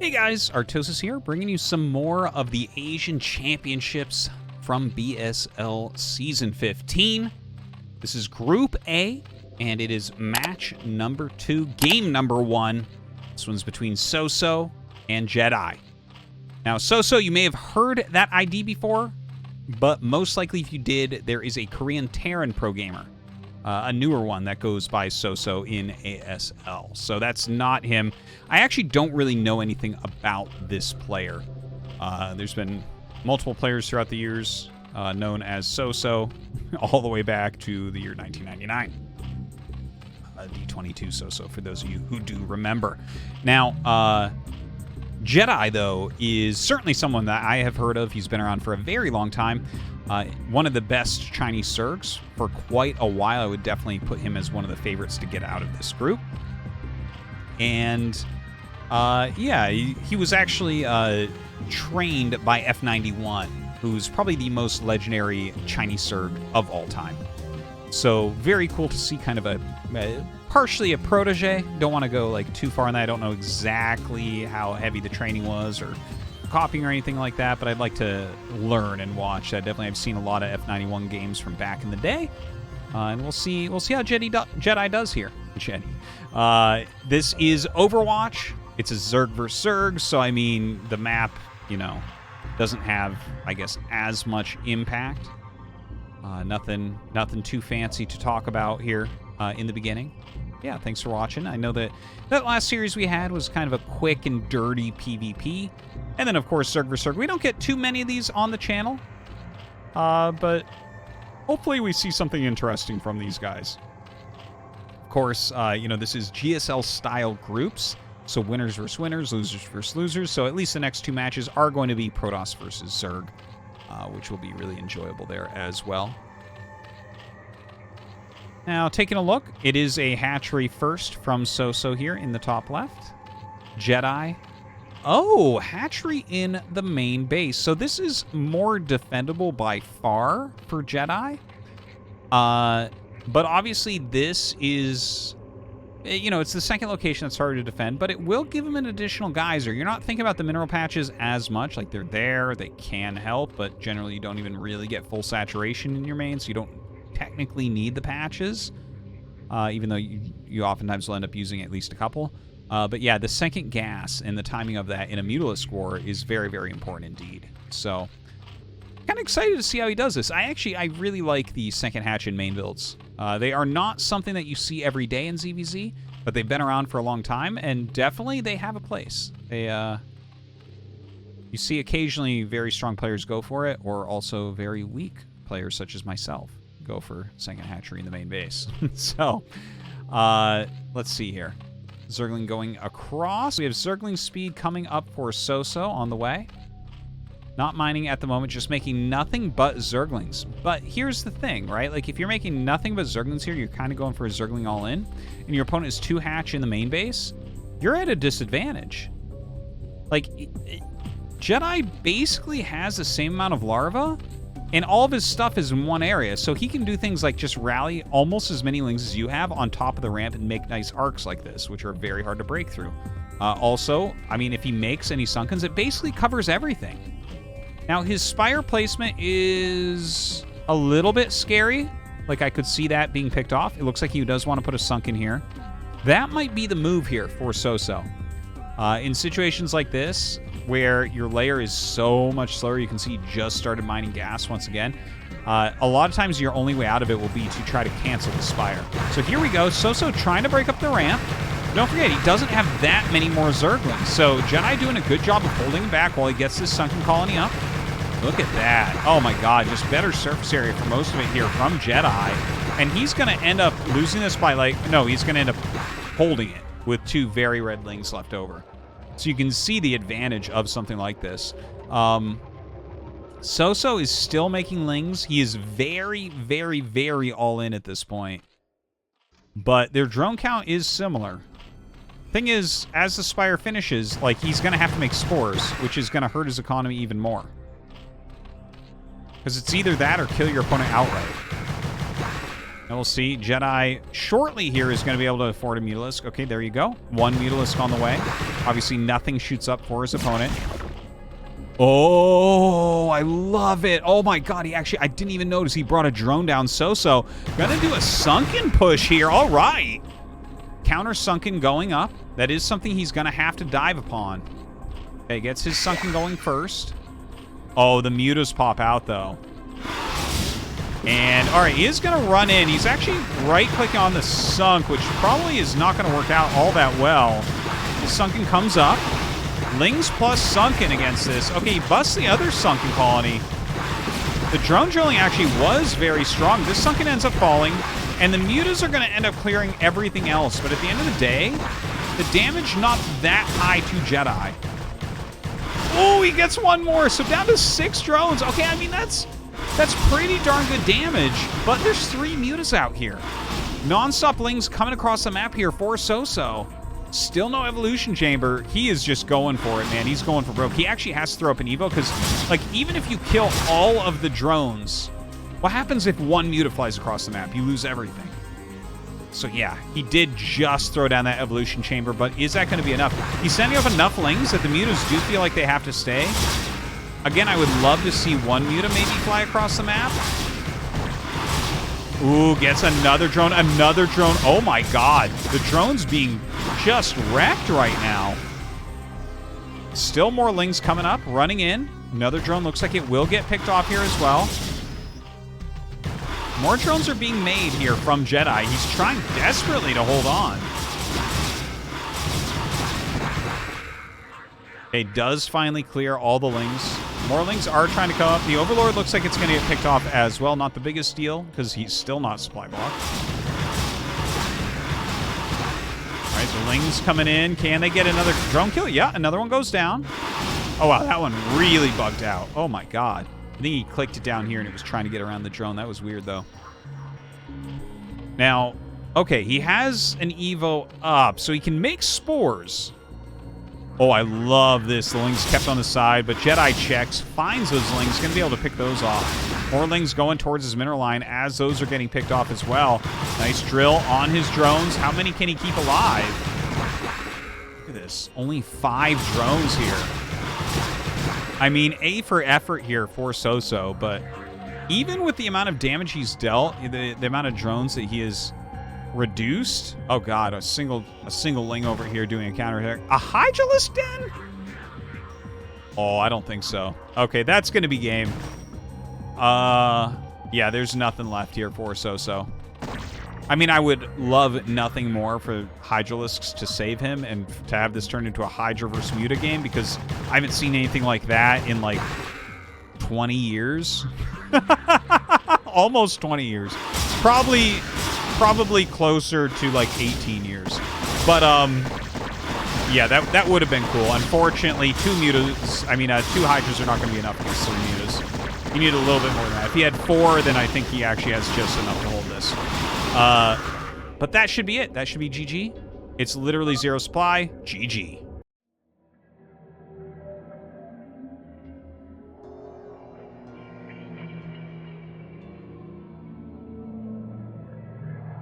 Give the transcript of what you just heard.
Hey guys, Artosis here, bringing you some more of the Asian Championships from BSL Season 15. This is Group A, and it is match number 2, game number 1. This one's between Soso and Jedi. Now, Soso, you may have heard that ID before, but most likely if you did, there is a Korean Terran pro gamer. A newer one that goes by Soso in ASL. So that's not him. I actually don't really know anything about this player. There's been multiple players throughout the years known as Soso, all the way back to the year 1999. D22 Soso, for those of you who do remember. Now, Jedi, though, is certainly someone that I have heard of. He's been around for a very long time. One of the best Chinese Zergs for quite a while. I would definitely put him as one of the favorites to get out of this group. And, yeah, he was actually trained by F91, who's probably the most legendary Chinese Zerg of all time. So, very cool to see kind of partially a protege. Don't want to go like too far in that. I don't know exactly how heavy the training was or copying or anything like that, but I'd like to learn and watch. I've seen a lot of F91 games from back in the day, and we'll see how Jedi does here. Jedi. This is Overwatch. It's a Zerg versus Zerg, so I mean the map, doesn't have, I guess, as much impact. Nothing too fancy to talk about here in the beginning. Yeah, thanks for watching. I know that last series we had was kind of a quick and dirty PvP. And then, of course, Zerg vs. Zerg. We don't get too many of these on the channel. But hopefully we see something interesting from these guys. Of course, this is GSL-style groups. So winners versus winners, losers versus losers. So at least the next 2 matches are going to be Protoss versus Zerg, which will be really enjoyable there as well. Now, taking a look, it is a hatchery first from Soso here in the top left. Jedi. Oh, hatchery in the main base. So this is more defendable by far for Jedi. But obviously this is, it's the second location that's harder to defend, but it will give him an additional geyser. You're not thinking about the mineral patches as much. Like, they're there, they can help, but generally you don't even really get full saturation in your main, so you don't technically need the patches, even though you oftentimes will end up using at least a couple. But yeah, the second gas and the timing of that in a Mutalisk war is very, very important indeed. So, kind of excited to see how he does this. I really like the second hatch in main builds. They are not something that you see every day in ZVZ, but they've been around for a long time, and definitely they have a place. You see occasionally very strong players go for it, or also very weak players such as myself go for second hatchery in the main base. So, let's see here. Zergling going across. We have Zergling speed coming up for Soso on the way. Not mining at the moment, just making nothing but Zerglings. But here's the thing, right? Like, if you're making nothing but Zerglings here, you're kind of going for a Zergling all-in, and your opponent is 2 hatch in the main base, you're at a disadvantage. Like, Jedi basically has the same amount of larva, and all of his stuff is in one area, so he can do things like just rally almost as many lings as you have on top of the ramp and make nice arcs like this, which are very hard to break through. Also, I mean, if he makes any Sunkens, it basically covers everything. Now, his Spire placement is a little bit scary. Like, I could see that being picked off. It looks like he does want to put a Sunken here. That might be the move here for Soso. In situations like this, where your layer is so much slower, you can see he just started mining gas once again. A lot of times your only way out of it will be to try to cancel the Spire. So here we go, Soso trying to break up the ramp. Don't forget, he doesn't have that many more Zerglings, so Jedi doing a good job of holding him back while he gets this Sunken Colony up. Look at that. Oh my god, just better surface area for most of it here from Jedi. And he's going to end up losing this by, he's going to end up holding it with 2 very red lings left over. So you can see the advantage of something like this. Soso is still making lings. He is very, very, very all-in at this point. But their drone count is similar. Thing is, as the Spire finishes, he's going to have to make spores, which is going to hurt his economy even more. Because it's either that or kill your opponent outright. And we'll see. Jedi shortly here is going to be able to afford a Mutalisk. Okay, there you go. One Mutalisk on the way. Obviously, nothing shoots up for his opponent. Oh, I love it. Oh my god, I didn't even notice he brought a drone down so-so. Gonna do a sunken push here. All right. Counter sunken going up. That is something he's gonna have to dive upon. Okay, gets his sunken going first. Oh, the mutas pop out though. And, all right, he is going to run in. He's actually right-clicking on the sunk, which probably is not going to work out all that well. The sunken comes up. Lings plus sunken against this. Okay, he busts the other sunken colony. The drone drilling actually was very strong. This sunken ends up falling, and the mutas are going to end up clearing everything else. But at the end of the day, the damage not that high to Jedi. Oh, he gets one more. So down to 6 drones. Okay, I mean, that's pretty darn good damage, but there's 3 mutas out here. Non-stop Lings coming across the map here for So-So. Still no evolution chamber. He is just going for it, man. He's going for broke. He actually has to throw up an Evo because, like, even if you kill all of the drones, what happens if one muta flies across the map? You lose everything. So, yeah, he did just throw down that evolution chamber, but is that going to be enough? He's sending up enough Lings that the mutas do feel like they have to stay. Again, I would love to see one muta maybe fly across the map. Ooh, gets another drone, another drone. Oh my god. The drone's being just wrecked right now. Still more Lings coming up, running in. Another drone looks like it will get picked off here as well. More drones are being made here from Jedi. He's trying desperately to hold on. Okay, does finally clear all the Lings. More Lings are trying to come up. The Overlord looks like it's going to get picked off as well. Not the biggest deal, because he's still not supply blocked. All right, the Lings coming in. Can they get another drone kill? Yeah, another one goes down. Oh, wow, that one really bugged out. Oh, my God. I think he clicked it down here, and it was trying to get around the drone. That was weird, though. Now, okay, he has an Evo up, so he can make spores. Oh, I love this. The Lings kept on the side, but Jedi checks, finds those Lings, going to be able to pick those off. More Lings going towards his mineral line as those are getting picked off as well. Nice drill on his drones. How many can he keep alive? Look at this. Only 5 drones here. I mean, A for effort here for So-So, but even with the amount of damage he's dealt, the amount of drones that he has reduced. Oh god, a single Ling over here doing a counter attack. A Hydralisk Den? Oh, I don't think so. Okay, that's gonna be game. Yeah, there's nothing left here for So-So. I mean, I would love nothing more for Hydralisks to save him and to have this turn into a Hydra versus Muta game, because I haven't seen anything like that in like 20 years. Almost 20 years. Probably closer to like 18 years. But yeah, that would have been cool. Unfortunately, 2 Hydras are not going to be enough against 3 mutas. You need a little bit more than that. If he had 4, then I think he actually has just enough to hold this. But that should be it. That should be GG. It's literally 0 supply. GG.